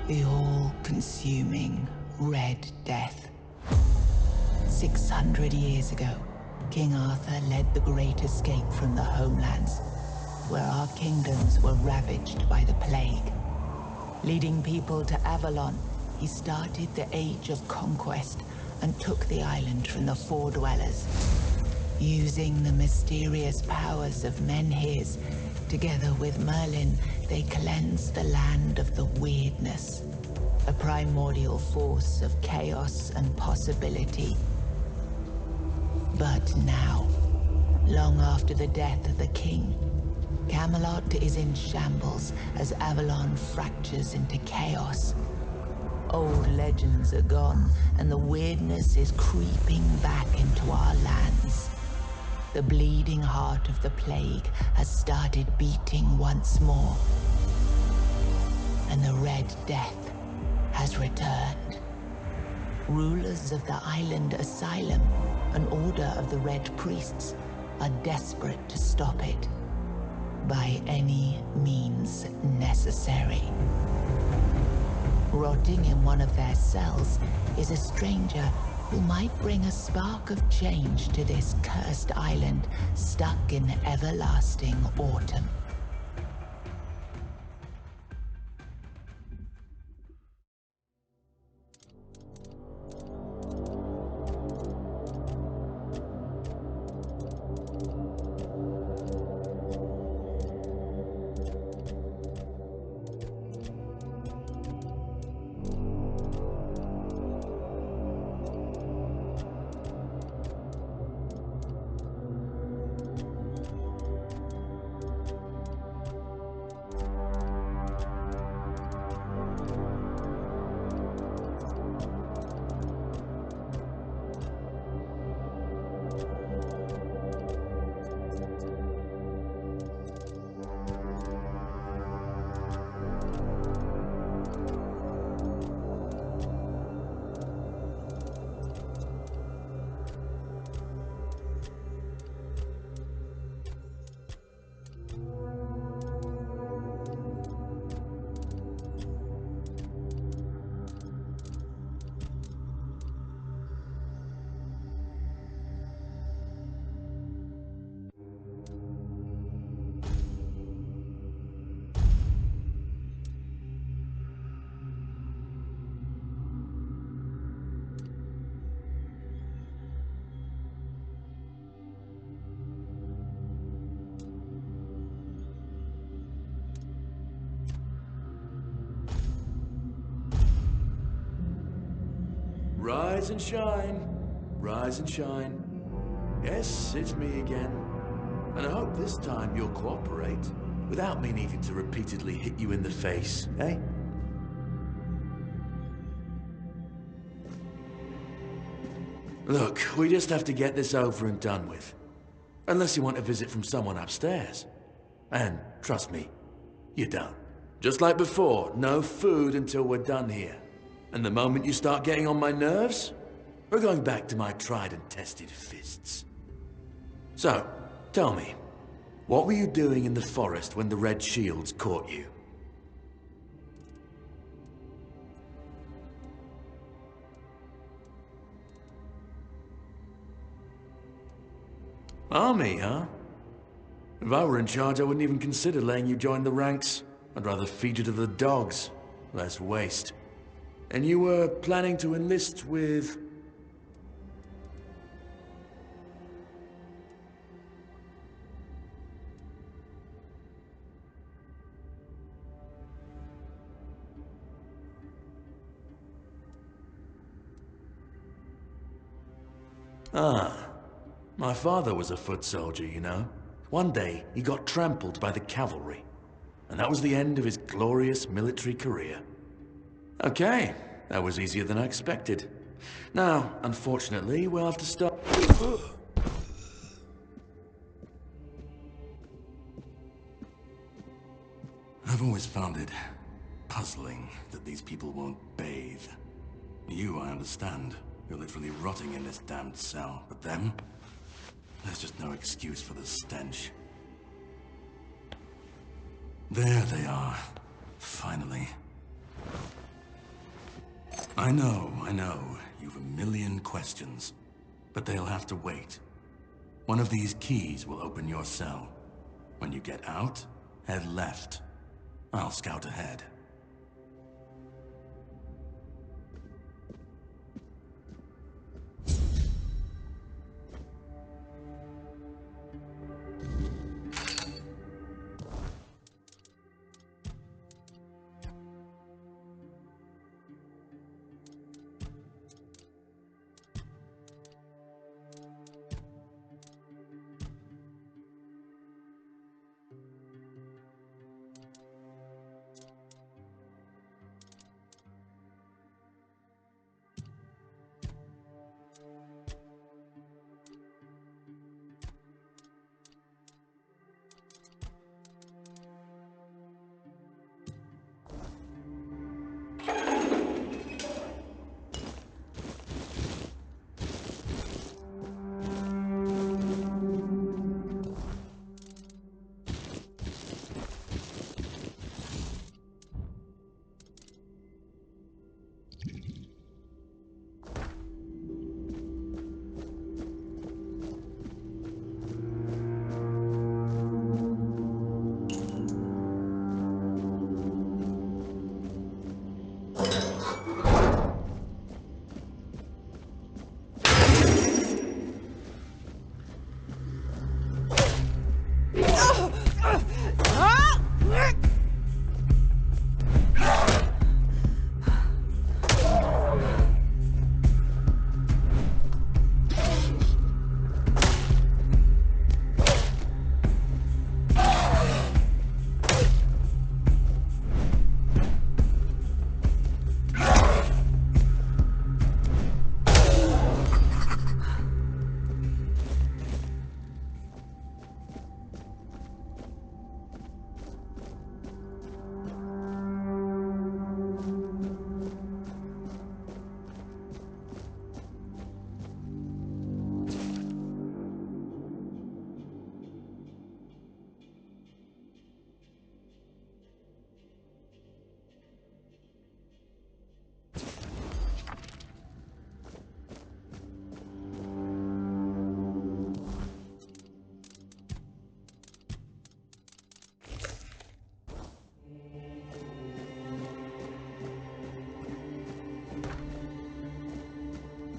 The all-consuming Red Death. 600 years ago, King Arthur led the Great Escape from the homelands, where our kingdoms were ravaged by the plague. Leading people to Avalon, he started the Age of Conquest and took the island from the Four Dwellers. Using the mysterious powers of Menhirs, together with Merlin, they cleansed the land of the weirdness, a primordial force of chaos and possibility. But now, long after the death of the king, Camelot is in shambles as Avalon fractures into chaos. Old legends are gone, and the weirdness is creeping back into our lands. The bleeding heart of the plague has started beating once more, and the Red Death has returned. Rulers of the island asylum, an order of the Red Priests, are desperate to stop it by any means necessary. Rotting in one of their cells is a stranger who might bring a spark of change to this cursed island stuck in everlasting autumn. Rise and shine, rise and shine. Yes, it's me again. And I hope this time you'll cooperate, without me needing to repeatedly hit you in the face, eh? Look, we just have to get this over and done with. Unless you want a visit from someone upstairs. And, trust me, you don't. Just like before, no food until we're done here. And the moment you start getting on my nerves, we're going back to my tried and tested fists. So, tell me, what were you doing in the forest when the Red Shields caught you? Army, huh? If I were in charge, I wouldn't even consider letting you join the ranks. I'd rather feed you to the dogs. Less waste. And you were planning to enlist with... Ah, my father was a foot soldier, you know. One day, he got trampled by the cavalry. And that was the end of his glorious military career. Okay, that was easier than I expected. Now, unfortunately, we'll have to stop... I've always found it puzzling that these people won't bathe. You, I understand. You're literally rotting in this damned cell. But them? There's just no excuse for the stench. There they are. Finally. I know. You've a million questions. But they'll have to wait. One of these keys will open your cell. When you get out, head left. I'll scout ahead.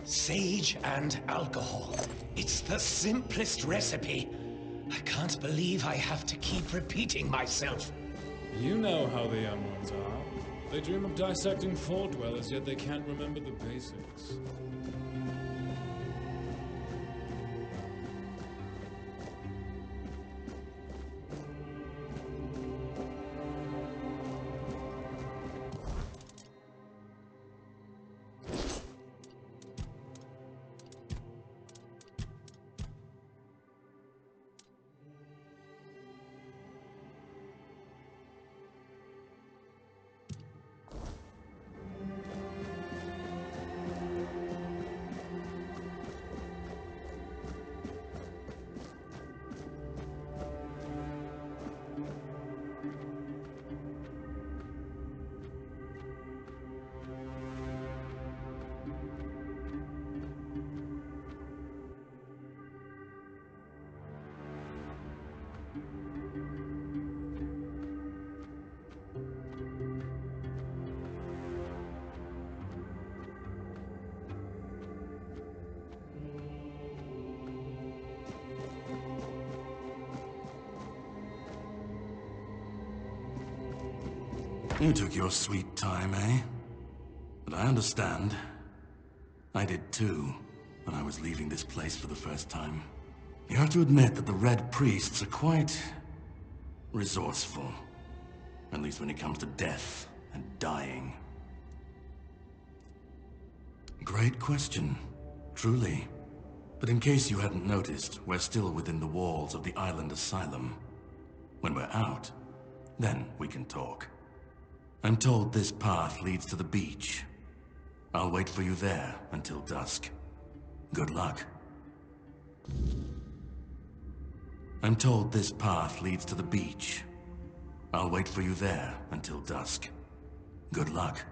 Sage and alcohol. It's the simplest recipe. I can't believe I have to keep repeating myself. You know how the young ones are. They dream of dissecting Fort dwellers, yet they can't remember the basics. You took your sweet time, eh? But I understand. I did too, when I was leaving this place for the first time. You have to admit that the Red Priests are quite resourceful. At least when it comes to death and dying. Great question, truly. But in case you hadn't noticed, we're still within the walls of the island asylum. When we're out, then we can talk. I'm told this path leads to the beach. I'll wait for you there until dusk. Good luck. I'm told this path leads to the beach. I'll wait for you there until dusk. Good luck.